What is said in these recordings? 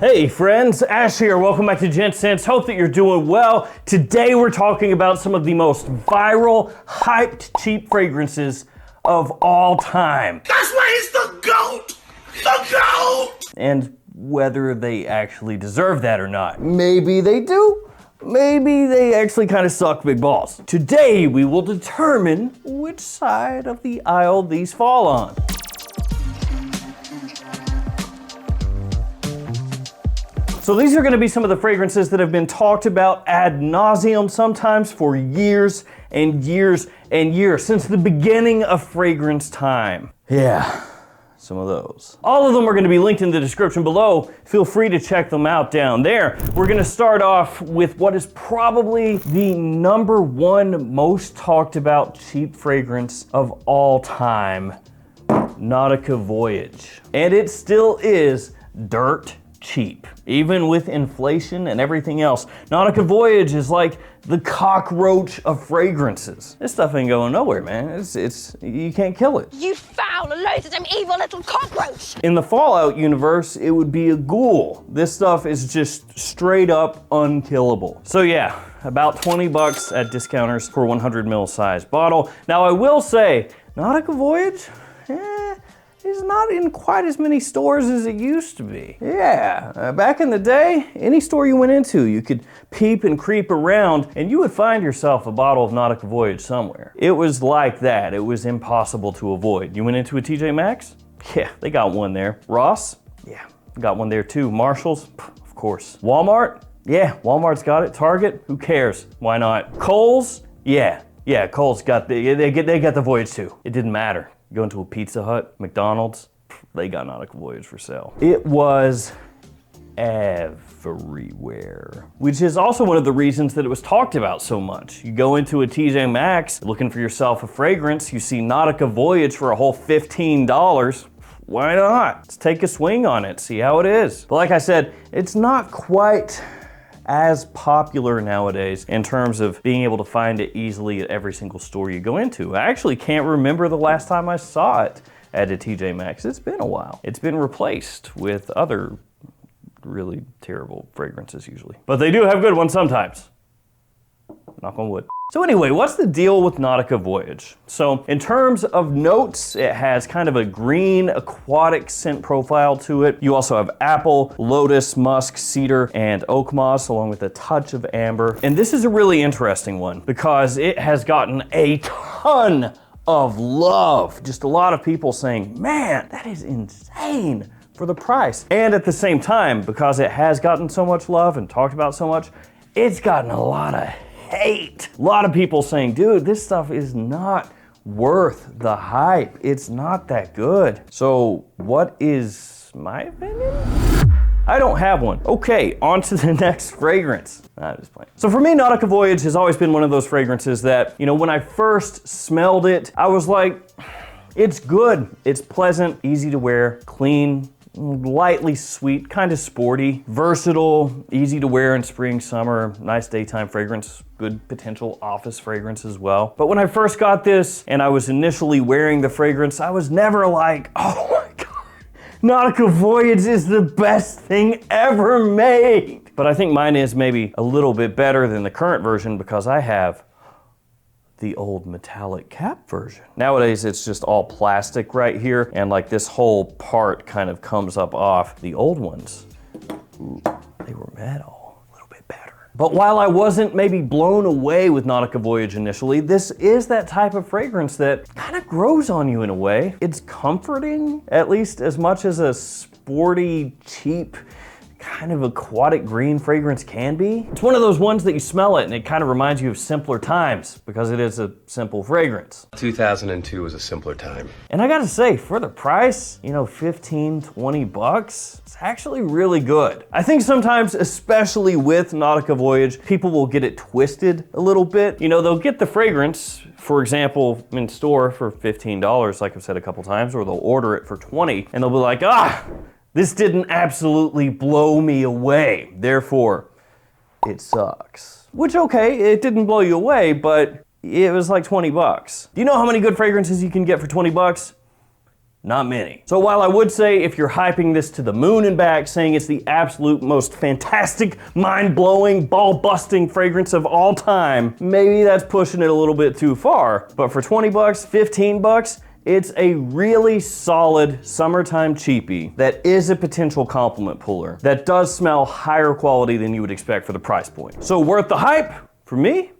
Hey friends, Ash here. Welcome back to Gents. Hope that you're doing well. Today we're talking about some of the most viral, hyped, cheap fragrances of all time. That's why he's the GOAT! The GOAT! And whether they actually deserve that or not. Maybe they do. Maybe they actually kind of suck big balls. Today we will determine which side of the aisle these fall on. So these are gonna be some of the fragrances that have been talked about ad nauseum, sometimes for years and years and years, since the beginning of fragrance time. Yeah, some of those. All of them are gonna be linked in the description below. Feel free to check them out down there. We're gonna start off with what is probably the #1 most talked about cheap fragrance of all time, Nautica Voyage. And it still is dirt cheap. Even with inflation and everything else, Nautica Voyage is like the cockroach of fragrances. This stuff ain't going nowhere, man. It's you can't kill it. You foul, loathsome, evil little cockroach! In the Fallout universe, it would be a ghoul. This stuff is just straight up unkillable. So yeah, about 20 bucks at discounters for 100 ml size bottle. Now I will say, Nautica Voyage, is not in quite as many stores as it used to be. Yeah, back in the day, any store you went into, you could peep and creep around and you would find yourself a bottle of Nautica Voyage somewhere. It was like that. It was impossible to avoid. You went into a TJ Maxx? Yeah, they got one there. Ross? Yeah, got one there too. Marshalls? Of course. Walmart? Yeah, Walmart's got it. Target? Who cares? Why not? Kohl's? Yeah, Kohl's got they got the Voyage too. It didn't matter. Go into a Pizza Hut, McDonald's, they got Nautica Voyage for sale. It was everywhere, which is also one of the reasons that it was talked about so much. You go into a TJ Maxx looking for yourself a fragrance, you see Nautica Voyage for a whole $15. Why not? Let's take a swing on it, see how it is. But like I said, it's not quite as popular nowadays in terms of being able to find it easily at every single store you go into. I actually can't remember the last time I saw it at a TJ Maxx. It's been a while. It's been replaced with other really terrible fragrances usually. But they do have good ones sometimes. Knock on wood. So anyway, what's the deal with Nautica Voyage? So in terms of notes, it has kind of a green aquatic scent profile to it. You also have apple, lotus, musk, cedar, and oak moss, along with a touch of amber. And this is a really interesting one because it has gotten a ton of love. Just a lot of people saying, man, that is insane for the price. And at the same time, because it has gotten so much love and talked about so much, it's gotten a lot of hate. A lot of people saying, dude, this stuff is not worth the hype. It's not that good. So what is my opinion? I don't have one. Okay, on to the next fragrance. I'm just playing. So for me, Nautica Voyage has always been one of those fragrances that, you know, when I first smelled it, I was like, it's good. It's pleasant, easy to wear, clean, lightly sweet, kind of sporty, versatile, easy to wear in spring, summer, nice daytime fragrance, good potential office fragrance as well. But when I first got this and I was initially wearing the fragrance, I was never like, oh my God, Nautica Voyage is the best thing ever made. But I think mine is maybe a little bit better than the current version because I have the old metallic cap version. Nowadays, it's just all plastic right here, and like this whole part kind of comes up off. The old ones, ooh, they were metal, a little bit better. But while I wasn't maybe blown away with Nautica Voyage initially, this is that type of fragrance that kind of grows on you in a way. It's comforting, at least as much as a sporty, cheap, kind of aquatic green fragrance can be. It's one of those ones that you smell it and it kind of reminds you of simpler times because it is a simple fragrance. 2002 was a simpler time. And I gotta say, for the price, you know, 15, 20 bucks, it's actually really good. I think sometimes, especially with Nautica Voyage, people will get it twisted a little bit. You know, they'll get the fragrance, for example, in store for $15, like I've said a couple times, or they'll order it for 20 and they'll be like, this didn't absolutely blow me away, therefore, it sucks. Which, okay, it didn't blow you away, but it was like 20 bucks. Do you know how many good fragrances you can get for 20 bucks? Not many. So while I would say if you're hyping this to the moon and back, saying it's the absolute most fantastic, mind-blowing, ball-busting fragrance of all time, maybe that's pushing it a little bit too far. But for 20 bucks, 15 bucks, it's a really solid summertime cheapie that is a potential compliment puller that does smell higher quality than you would expect for the price point. So worth the hype? For me?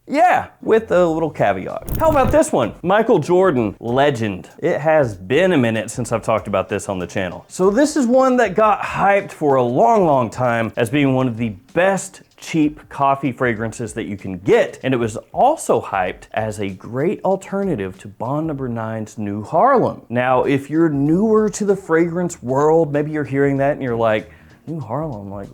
Yeah, with a little caveat. How about this one? Michael Jordan, Legend. It has been a minute since I've talked about this on the channel. So this is one that got hyped for a long time as being one of the best cheap coffee fragrances that you can get. And it was also hyped as a great alternative to Bond No. 9's New Harlem. Now, if you're newer to the fragrance world, maybe you're hearing that and you're like, New Harlem, like,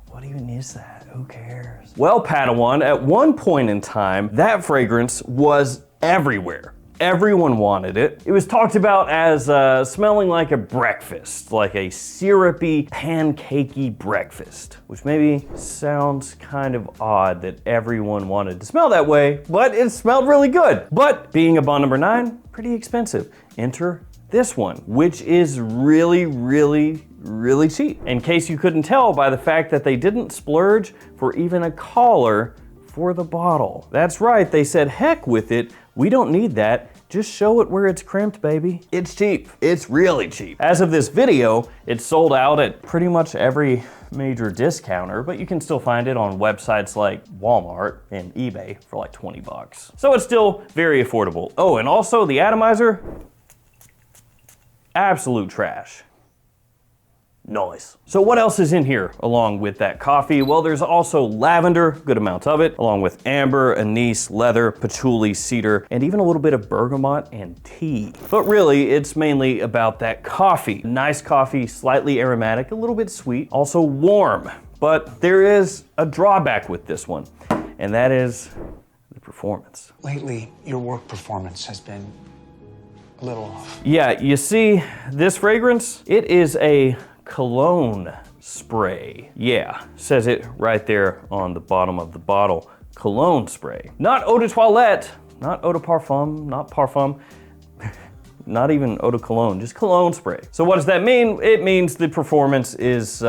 what even is that? Who cares? Well, Padawan, at one point in time, that fragrance was everywhere. Everyone wanted it. It was talked about as smelling like a breakfast, like a syrupy, pancakey breakfast, which maybe sounds kind of odd that everyone wanted to smell that way, but it smelled really good. But being a Bond No. 9, pretty expensive. Enter this one, which is really cheap. In case you couldn't tell by the fact that they didn't splurge for even a collar for the bottle. That's right, they said heck with it, we don't need that, just show it where it's crimped, baby. It's cheap, it's really cheap. As of this video, it's sold out at pretty much every major discounter, but you can still find it on websites like Walmart and eBay for like 20 bucks. So it's still very affordable. Oh, and also the atomizer, absolute trash. Noise. So what else is in here along with that coffee? Well, there's also lavender, good amount of it, along with amber, anise, leather, patchouli, cedar, and even a little bit of bergamot and tea. But really, it's mainly about that coffee. Nice coffee, slightly aromatic, a little bit sweet, also warm. But there is a drawback with this one, and that is the performance. Lately, your work performance has been a little off. Yeah, you see, this fragrance, it is a cologne spray. Yeah, says it right there on the bottom of the bottle. Cologne spray. Not eau de toilette, not eau de parfum, not parfum, not even eau de cologne, just cologne spray. So what does that mean? It means the performance is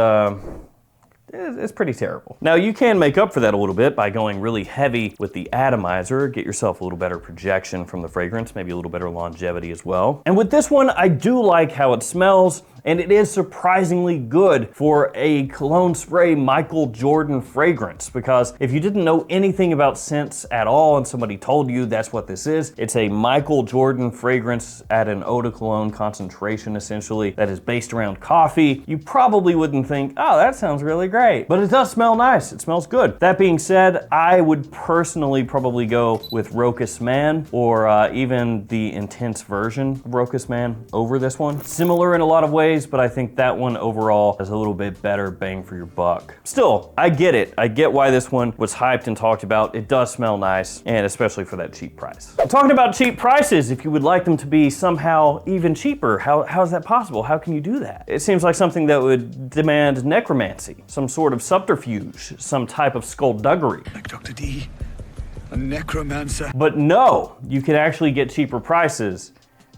it's pretty terrible. Now you can make up for that a little bit by going really heavy with the atomizer, get yourself a little better projection from the fragrance, maybe a little better longevity as well. And with this one, I do like how it smells, and it is surprisingly good for a cologne spray Michael Jordan fragrance, because if you didn't know anything about scents at all and somebody told you that's what this is, it's a Michael Jordan fragrance at an eau de cologne concentration essentially that is based around coffee, you probably wouldn't think, oh, that sounds really great. But it does smell nice, it smells good. That being said, I would personally probably go with Rocus Man or even the intense version of Rocus Man over this one. Similar in a lot of ways, but I think that one overall has a little bit better bang for your buck. Still, I get it. I get why this one was hyped and talked about. It does smell nice, and especially for that cheap price. Talking about cheap prices, if you would like them to be somehow even cheaper, how is that possible? How can you do that? It seems like something that would demand necromancy, some sort of subterfuge, some type of skullduggery. Like Dr. D, a necromancer. But no, you can actually get cheaper prices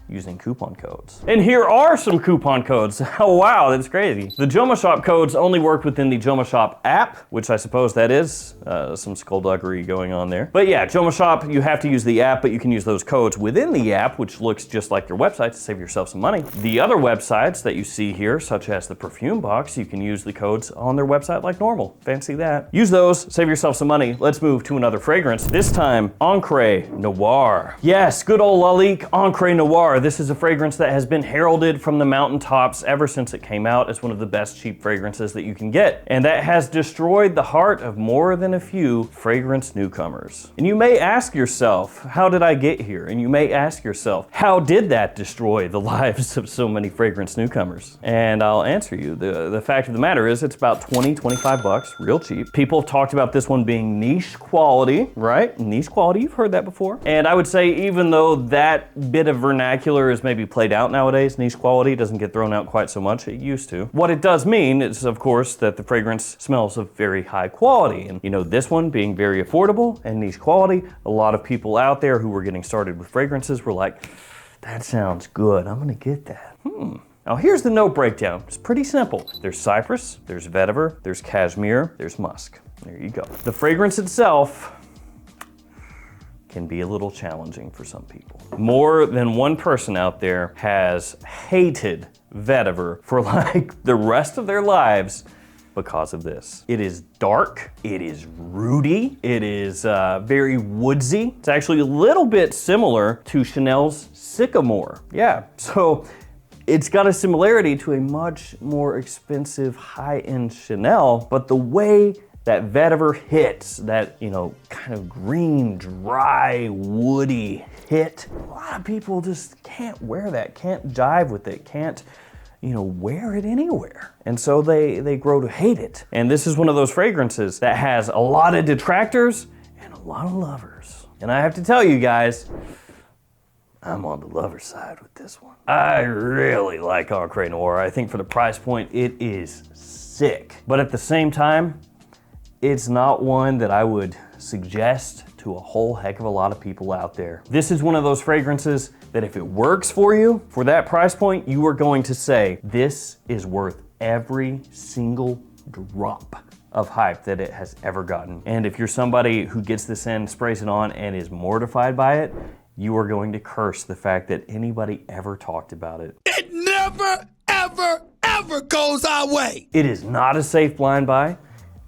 using coupon codes. And here are some coupon codes. Oh wow, that's crazy. The JOMASHOP codes only work within the JOMASHOP app, which I suppose that is some skullduggery going on there. But yeah, JOMASHOP, you have to use the app, but you can use those codes within the app, which looks just like your website to save yourself some money. The other websites that you see here, such as the Perfume Box, you can use the codes on their website like normal. Fancy that. Use those, save yourself some money. Let's move to another fragrance. This time, Encre Noire. Yes, good old Lalique Encre Noire. This is a fragrance that has been heralded from the mountaintops ever since it came out as one of the best cheap fragrances that you can get. And that has destroyed the heart of more than a few fragrance newcomers. And you may ask yourself, how did I get here? And you may ask yourself, how did that destroy the lives of so many fragrance newcomers? And I'll answer you. The fact of the matter is it's about 20, 25 bucks, real cheap. People have talked about this one being niche quality, right? Niche quality, you've heard that before. And I would say even though that bit of vernacular is maybe played out nowadays, niche quality doesn't get thrown out quite so much, it used to. What it does mean is, of course, that the fragrance smells of very high quality. And you know, this one being very affordable and niche quality, a lot of people out there who were getting started with fragrances were like, That sounds good. I'm gonna get that. Now here's the note breakdown. It's pretty simple. There's cypress, there's vetiver, there's cashmere, there's musk. There you go. The fragrance itself can be a little challenging for some people. More than one person out there has hated vetiver for like the rest of their lives because of this. It is dark, it is rooty, it is very woodsy. It's actually a little bit similar to Chanel's Sycamore. Yeah, so it's got a similarity to a much more expensive high-end Chanel, but the way that vetiver hits, that, you know, kind of green, dry, woody hit, a lot of people just can't wear that, can't jive with it, can't, you know, wear it anywhere. And so they grow to hate it. And this is one of those fragrances that has a lot of detractors and a lot of lovers. And I have to tell you guys, I'm on the lover side with this one. I really like Encre Noire. I think for the price point, it is sick. But at the same time, it's not one that I would suggest to a whole heck of a lot of people out there. This is one of those fragrances that if it works for you, for that price point, you are going to say, this is worth every single drop of hype that it has ever gotten. And if you're somebody who gets this in, sprays it on, and is mortified by it, you are going to curse the fact that anybody ever talked about it. It never, ever, ever goes our way. It is not a safe blind buy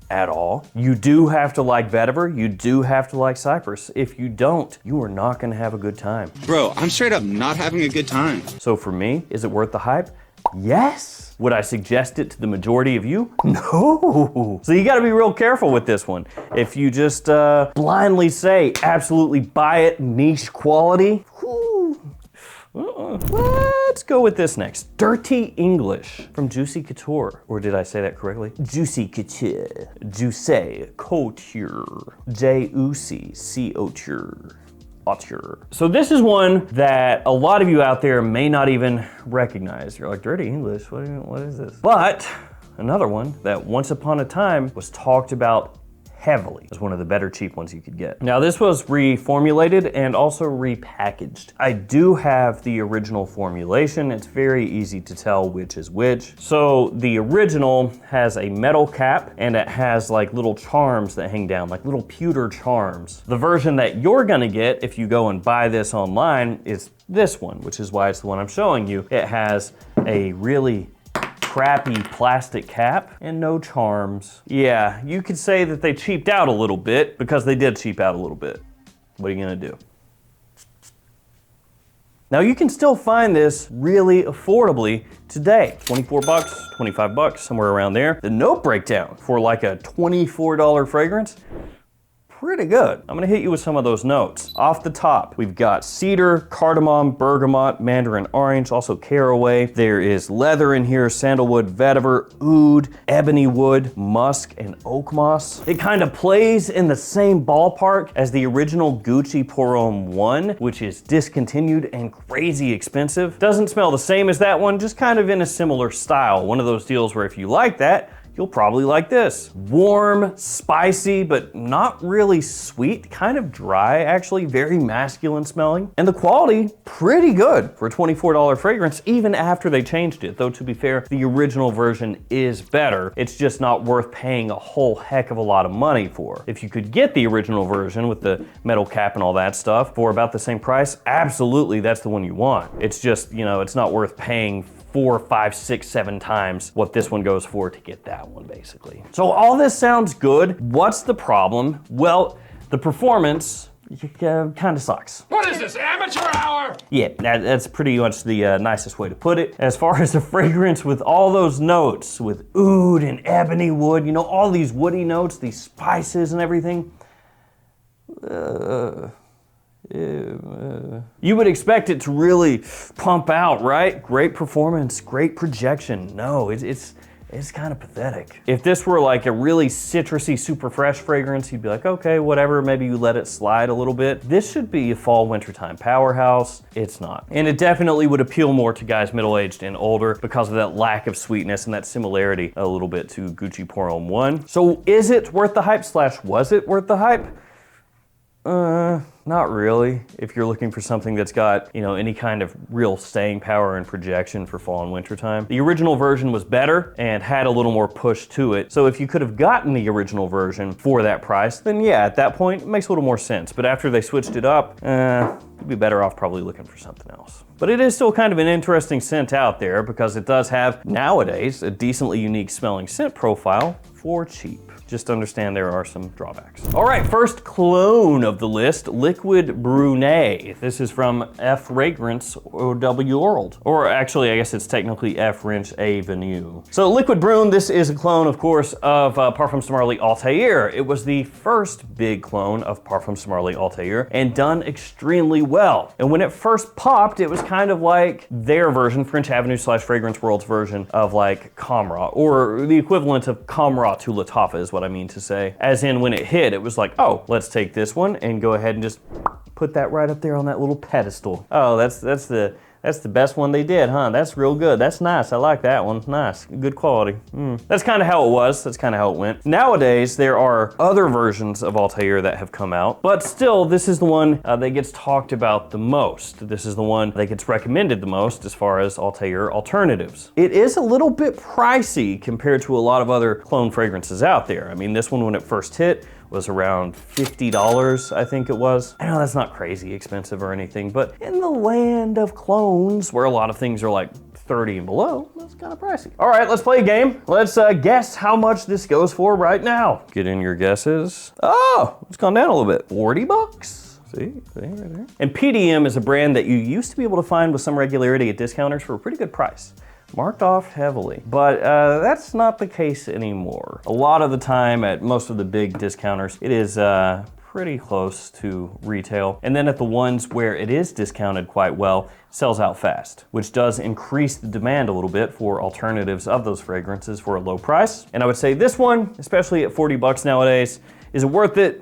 at all. You do have to like vetiver, you do have to like cypress. If you don't, you are not gonna have a good time. Bro, I'm straight up not having a good time. So for me, is it worth the hype? Yes. Would I suggest it to the majority of you? No. So you gotta be real careful with this one. If you just blindly say, absolutely buy it, niche quality, let's go with this next. Dirty English from Juicy Couture. Or did I say that correctly? Juicy Couture. Juicy Couture. J-U-C-C-O-Ture. So this is one that a lot of you out there may not even recognize. You're like, Dirty English, what is this? But another one that once upon a time was talked about heavily. It was one of the better cheap ones you could get. Now this was reformulated and also repackaged. I do have the original formulation. It's very easy to tell which is which. So the original has a metal cap and it has like little charms that hang down, like little pewter charms. The version that you're gonna get if you go and buy this online is this one, which is why it's the one I'm showing you. It has a really crappy plastic cap and no charms. Yeah, you could say that they cheaped out a little bit because they did cheap out a little bit. What are you gonna do? Now you can still find this really affordably today. 24 bucks, 25 bucks, somewhere around there. The note breakdown for like a $24 fragrance, pretty good. I'm gonna hit you with some of those notes. Off the top, we've got cedar, cardamom, bergamot, mandarin orange, also caraway. There is leather in here, sandalwood, vetiver, oud, ebony wood, musk, and oak moss. It kind of plays in the same ballpark as the original Gucci Pour Homme 1, which is discontinued and crazy expensive. Doesn't smell the same as that one, just kind of in a similar style. One of those deals where if you like that, you'll probably like this. Warm, spicy, but not really sweet, kind of dry actually, very masculine smelling. And the quality, pretty good for a $24 fragrance, even after they changed it. Though to be fair, the original version is better. It's just not worth paying a whole heck of a lot of money for. If you could get the original version with the metal cap and all that stuff for about the same price, absolutely that's the one you want. It's just, you know, it's not worth paying 4, 5, 6, 7 times what this one goes for to get that one, basically. So all this sounds good. What's the problem? Well, the performance kind of sucks. What is this, amateur hour? Yeah, that's pretty much the nicest way to put it. As far as the fragrance with all those notes, with oud and ebony wood, you know, all these woody notes, these spices and everything, you would expect it to really pump out, right? Great performance, great projection. No, it's kind of pathetic. If this were like a really citrusy, super fresh fragrance, you'd be like, okay, whatever, maybe you let it slide a little bit. This should be a fall, wintertime powerhouse. It's not. And it definitely would appeal more to guys middle-aged and older because of that lack of sweetness and that similarity a little bit to Gucci Pour Homme 1. So is it worth the hype / was it worth the hype? Not really, if you're looking for something that's got, you know, any kind of real staying power and projection for fall and winter time. The original version was better and had a little more push to it. So if you could have gotten the original version for that price, then yeah, at that point, it makes a little more sense. But after they switched it up, you'd be better off probably looking for something else. But it is still kind of an interesting scent out there because it does have, nowadays, a decently unique smelling scent profile for cheap. Just understand there are some drawbacks. All right, first clone of the list, Liquid Brunet. This is from F Fragrance or W World. Or actually, I guess it's technically F Wrench Avenue. So Liquid Brun, this is a clone, of course, of Parfums de Marly Altair. It was the first big clone of Parfums de Marly Altair and done extremely well. And when it first popped, it was kind of like their version, French Avenue / Fragrance World's version of like Camera, or the equivalent of Camera to Lattafa is what I mean to say. As in, when it hit, it was like, oh, let's take this one and go ahead and just put that right up there on that little pedestal. Oh, that's the best one they did, huh? That's real good. That's nice. I like that one. Nice. Good quality. That's kind of how it was. That's kind of how it went. Nowadays, there are other versions of Altair that have come out, but still, this is the one that gets talked about the most. This is the one that gets recommended the most as far as Altair alternatives. It is a little bit pricey compared to a lot of other clone fragrances out there. I mean, this one, when it first hit, was around $50, I think it was. I know that's not crazy expensive or anything, but in the land of clones, where a lot of things are like 30 and below, that's kind of pricey. All right, let's play a game. Let's guess how much this goes for right now. Get in your guesses. Oh, it's gone down a little bit. 40 bucks. See right there. And PDM is a brand that you used to be able to find with some regularity at discounters for a pretty good price. Marked off heavily, but that's not the case anymore. A lot of the time at most of the big discounters, it is pretty close to retail. And then at the ones where it is discounted quite well, it sells out fast, which does increase the demand a little bit for alternatives of those fragrances for a low price. And I would say this one, especially at 40 bucks nowadays, is it worth it?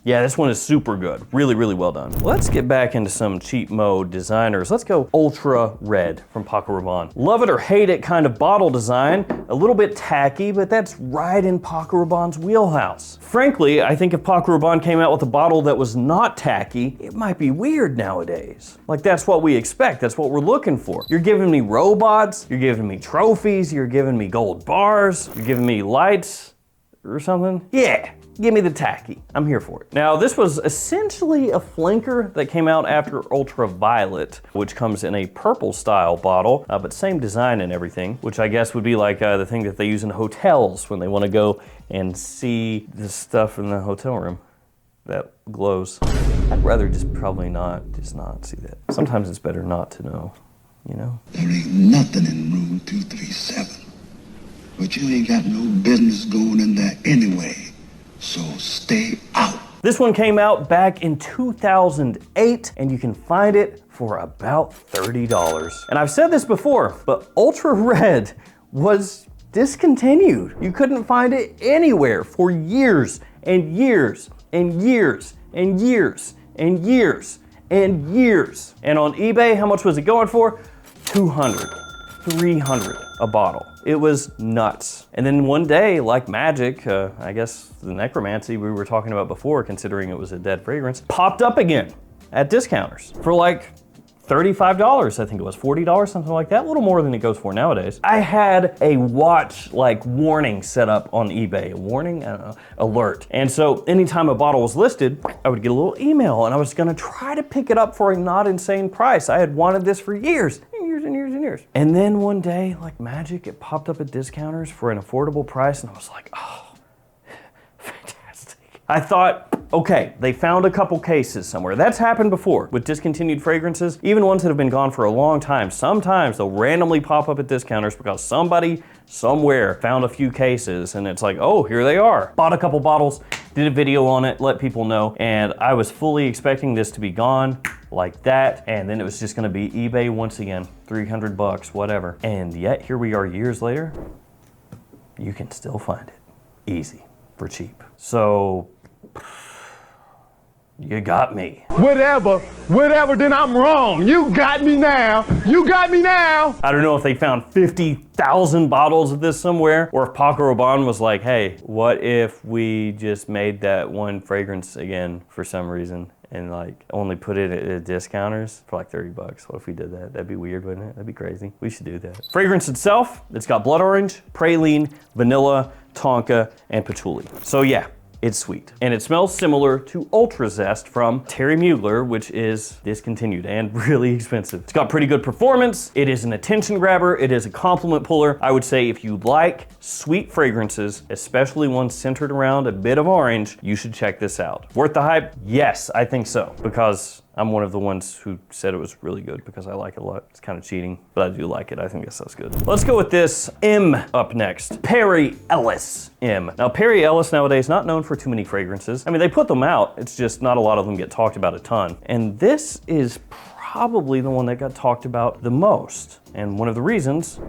Yeah, this one is super good. Really, really well done. Let's get back into some cheap mode designers. Let's go Ultra Red from Paco Rabanne. Love it or hate it kind of bottle design. A little bit tacky, but that's right in Paco Rabanne's wheelhouse. Frankly, I think if Paco Rabanne came out with a bottle that was not tacky, it might be weird nowadays. Like, that's what we expect. That's what we're looking for. You're giving me robots, you're giving me trophies, you're giving me gold bars, you're giving me lights or something. Yeah. Give me the tacky. I'm here for it. Now, this was essentially a flanker that came out after Ultraviolet, which comes in a purple style bottle, but same design and everything, which I guess would be like the thing that they use in hotels when they want to go and see the stuff in the hotel room that glows. I'd rather just probably not see that. Sometimes it's better not to know, you know? There ain't nothing in room 237, but you ain't got no business going in there anyway. So stay out. This one came out back in 2008, and you can find it for about $30. And I've said this before, but Ultra Red was discontinued. You couldn't find it anywhere for years and years and years and years and years and years. And on eBay, how much was it going for? $200, $300 a bottle. It was nuts. And then one day, like magic, I guess the necromancy we were talking about before, considering it was a dead fragrance, popped up again at discounters for like $35, I think it was, $40, something like that, a little more than it goes for nowadays. I had a watch like warning set up on eBay, a warning, alert. And so anytime a bottle was listed, I would get a little email and I was gonna try to pick it up for a not insane price. I had wanted this for years and years and years. And then one day, like magic, it popped up at discounters for an affordable price and I was like, oh, fantastic. I thought, okay, they found a couple cases somewhere. That's happened before with discontinued fragrances, even ones that have been gone for a long time. Sometimes they'll randomly pop up at discounters because somebody somewhere found a few cases and it's like, oh, here they are. Bought a couple bottles, did a video on it, let people know, and I was fully expecting this to be gone like that, and then it was just gonna be eBay once again, 300 bucks, whatever. And yet here we are years later, you can still find it easy for cheap. So, you got me. Whatever, then I'm wrong. You got me now. You got me now. I don't know if they found 50,000 bottles of this somewhere, or if Paco Rabanne was like, hey, what if we just made that one fragrance again for some reason, and like only put it at discounters for like 30 bucks. What if we did that? That'd be weird, wouldn't it? That'd be crazy. We should do that. Fragrance itself, it's got blood orange, praline, vanilla, tonka, and patchouli. So yeah, it's sweet. And it smells similar to Ultra Zest from Terry Mugler, which is discontinued and really expensive. It's got pretty good performance. It is an attention grabber. It is a compliment puller. I would say if you like sweet fragrances, especially ones centered around a bit of orange, you should check this out. Worth the hype? Yes, I think so, because I'm one of the ones who said it was really good because I like it a lot. It's kind of cheating, but I do like it. I think that's good. Let's go with this M up next. Perry Ellis M. Now, Perry Ellis nowadays not known for too many fragrances. I mean, they put them out. It's just not a lot of them get talked about a ton. And this is probably the one that got talked about the most. And one of the reasons,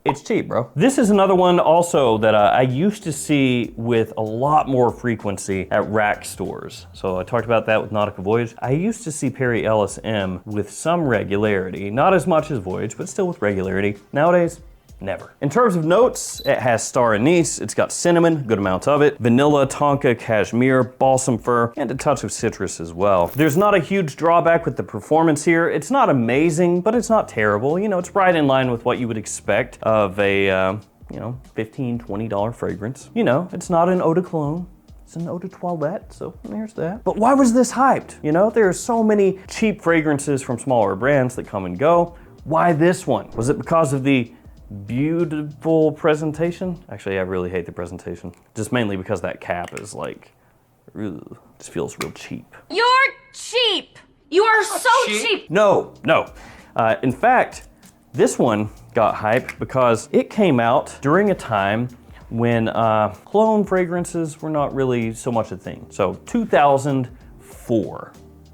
it's cheap, bro. This is another one also that I used to see with a lot more frequency at rack stores. So I talked about that with Nautica Voyage. I used to see Perry Ellis M with some regularity, not as much as Voyage, but still with regularity. Nowadays, never. In terms of notes, it has star anise, it's got cinnamon, good amount of it, vanilla, tonka, cashmere, balsam fir, and a touch of citrus as well. There's not a huge drawback with the performance here. It's not amazing, but it's not terrible. You know, it's right in line with what you would expect of a, you know, $15, $20 fragrance. You know, it's not an eau de cologne. It's an eau de toilette, so there's that. But why was this hyped? You know, there are so many cheap fragrances from smaller brands that come and go. Why this one? Was it because of the beautiful presentation? Actually, I really hate the presentation. Just mainly because that cap is like, ugh, just feels real cheap. You're cheap. You are so cheap. No. In fact, this one got hyped because it came out during a time when cologne fragrances were not really so much a thing. So 2004.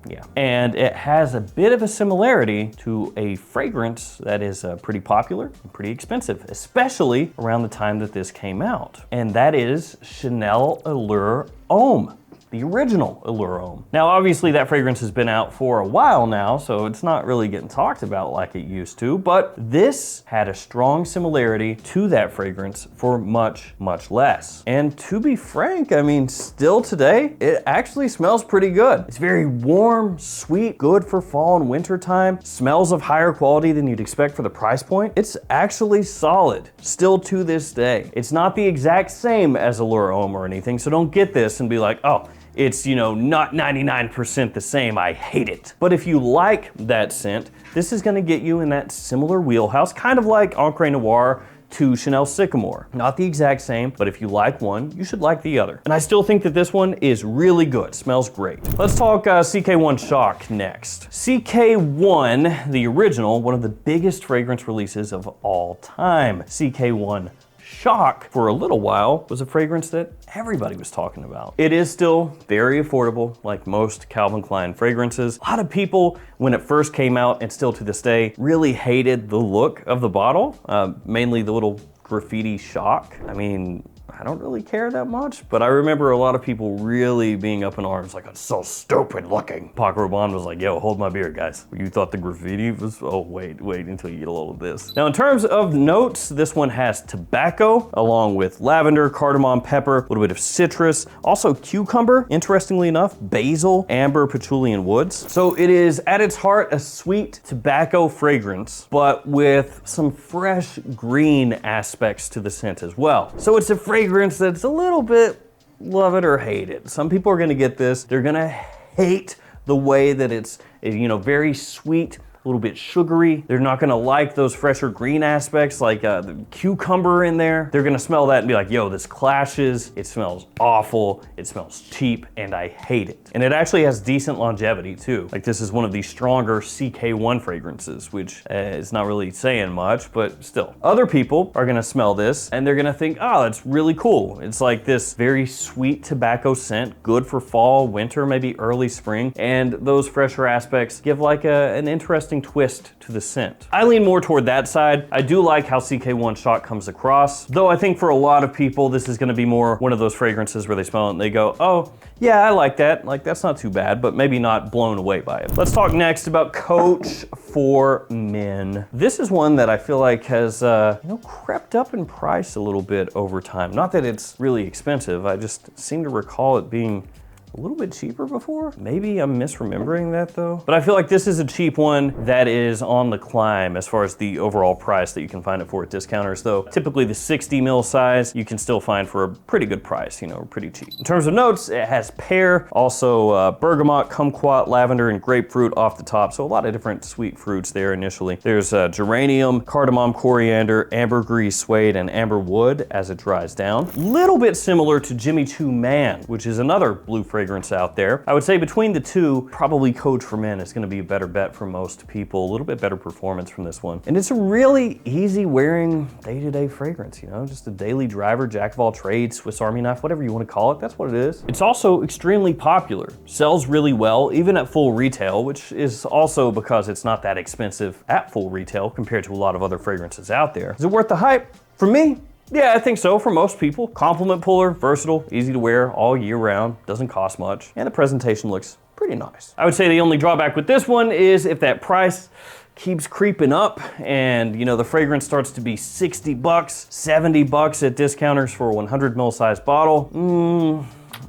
Yeah, and it has a bit of a similarity to a fragrance that is pretty popular and pretty expensive, especially around the time that this came out. And that is Chanel Allure Homme, the original Allure Homme. Now, obviously that fragrance has been out for a while now, so it's not really getting talked about like it used to, but this had a strong similarity to that fragrance for much, much less. And to be frank, I mean, still today, it actually smells pretty good. It's very warm, sweet, good for fall and winter time, smells of higher quality than you'd expect for the price point. It's actually solid, still to this day. It's not the exact same as Allure Homme or anything, so don't get this and be like, oh, it's, you know, not 99% the same, I hate it. But if you like that scent, this is gonna get you in that similar wheelhouse, kind of like Encre Noire to Chanel Sycamore. Not the exact same, but if you like one, you should like the other. And I still think that this one is really good, smells great. Let's talk CK1 Shock next. CK1, the original, one of the biggest fragrance releases of all time. CK1 Shock, for a little while, was a fragrance that everybody was talking about. It is still very affordable, like most Calvin Klein fragrances. A lot of people, when it first came out, and still to this day, really hated the look of the bottle, mainly the little graffiti shock. I mean, I don't really care that much, but I remember a lot of people really being up in arms, like, it's so stupid looking. Paco Rabanne was like, yo, hold my beer, guys. You thought the graffiti was, oh, wait until you get a little of this. Now, in terms of notes, this one has tobacco, along with lavender, cardamom, pepper, a little bit of citrus, also cucumber, interestingly enough, basil, amber, patchouli, and woods. So it is, at its heart, a sweet tobacco fragrance, but with some fresh green aspects to the scent as well. So it's a fragrance that's a little bit love it or hate it. Some people are gonna get this, they're gonna hate the way that it's, you know, very sweet, a little bit sugary. They're not gonna like those fresher green aspects like the cucumber in there. They're gonna smell that and be like, yo, this clashes, it smells awful, it smells cheap, and I hate it. And it actually has decent longevity too. Like this is one of the stronger CK1 fragrances, which is not really saying much, but still. Other people are gonna smell this and they're gonna think, oh, that's really cool. It's like this very sweet tobacco scent, good for fall, winter, maybe early spring, and those fresher aspects give like an interesting twist to the scent. I lean more toward that side. I do like how CK1 Shock comes across, though I think for a lot of people, this is gonna be more one of those fragrances where they smell it and they go, oh, yeah, I like that. Like, that's not too bad, but maybe not blown away by it. Let's talk next about Coach for Men. This is one that I feel like has, you know, crept up in price a little bit over time. Not that it's really expensive, I just seem to recall it being a little bit cheaper before. Maybe I'm misremembering that though. But I feel like this is a cheap one that is on the climb as far as the overall price that you can find it for at discounters though. Typically the 60 mil size you can still find for a pretty good price, you know, pretty cheap. In terms of notes, it has pear, also bergamot, kumquat, lavender, and grapefruit off the top. So a lot of different sweet fruits there initially. There's geranium, cardamom, coriander, ambergris, suede, and amber wood as it dries down. Little bit similar to Jimmy Choo Man, which is another blue fragrance out there. I would say between the two, probably Coach for Men is gonna be a better bet for most people. A little bit better performance from this one. And it's a really easy wearing day-to-day fragrance, you know, just a daily driver, jack of all trades, Swiss Army knife, whatever you wanna call it, that's what it is. It's also extremely popular, sells really well, even at full retail, which is also because it's not that expensive at full retail compared to a lot of other fragrances out there. Is it worth the hype? For me, yeah, I think so for most people. Compliment puller, versatile, easy to wear all year round, doesn't cost much, and the presentation looks pretty nice. I would say the only drawback with this one is if that price keeps creeping up and you know the fragrance starts to be 60 bucks, 70 bucks at discounters for a 100 ml size bottle,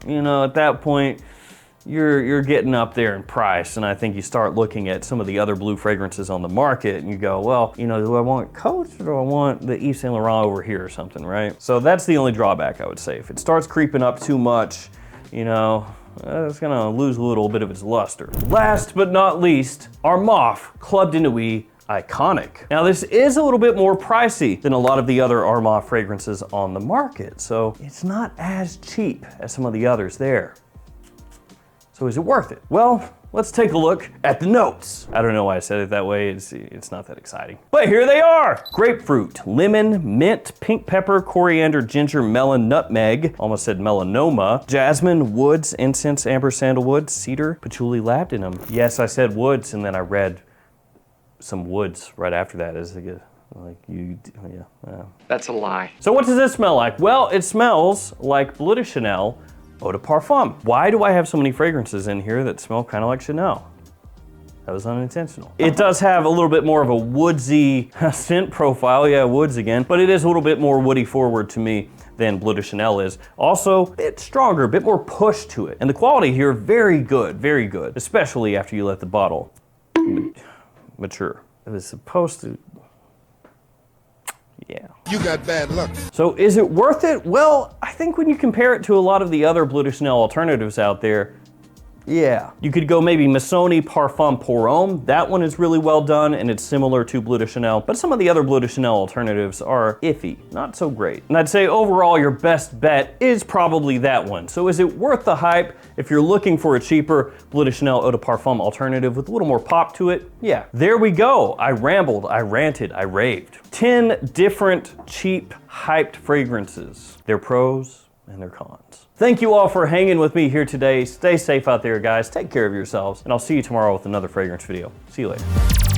you know, at that point, you're getting up there in price, and I think you start looking at some of the other blue fragrances on the market and you go, well, you know, do I want Coach or do I want the Yves Saint Laurent over here or something, right? So that's the only drawback I would say. If it starts creeping up too much, you know, it's gonna lose a little bit of its luster. Last but not least, Armaf Club de Nuit Iconic. Now this is a little bit more pricey than a lot of the other Armaf fragrances on the market, so it's not as cheap as some of the others there. So is it worth it? Well, let's take a look at the notes. I don't know why I said it that way, it's not that exciting. But here they are. Grapefruit, lemon, mint, pink pepper, coriander, ginger, melon, nutmeg, almost said melanoma, jasmine, woods, incense, amber, sandalwood, cedar, patchouli, labdanum. Yes, I said woods, and then I read some woods right after that as yeah. That's a lie. So what does this smell like? Well, it smells like Bleu de Chanel Eau de Parfum. Why do I have so many fragrances in here that smell kind of like Chanel? That was unintentional. It does have a little bit more of a woodsy scent profile. Yeah, woods again, but it is a little bit more woody forward to me than Bleu de Chanel is. Also, a bit stronger, a bit more push to it. And the quality here, very good, especially after you let the bottle mature. It was supposed to, yeah. You got bad luck. So is it worth it? Well, I think when you compare it to a lot of the other Bleu de Chanel alternatives out there, yeah. You could go maybe Missoni Parfum Pour Homme. That one is really well done and it's similar to Bleu de Chanel, but some of the other Bleu de Chanel alternatives are iffy, not so great. And I'd say overall your best bet is probably that one. So is it worth the hype if you're looking for a cheaper Bleu de Chanel Eau de Parfum alternative with a little more pop to it? Yeah. There we go. I rambled, I ranted, I raved. 10 different cheap hyped fragrances. Their pros and their cons. Thank you all for hanging with me here today. Stay safe out there, guys. Take care of yourselves, and I'll see you tomorrow with another fragrance video. See you later.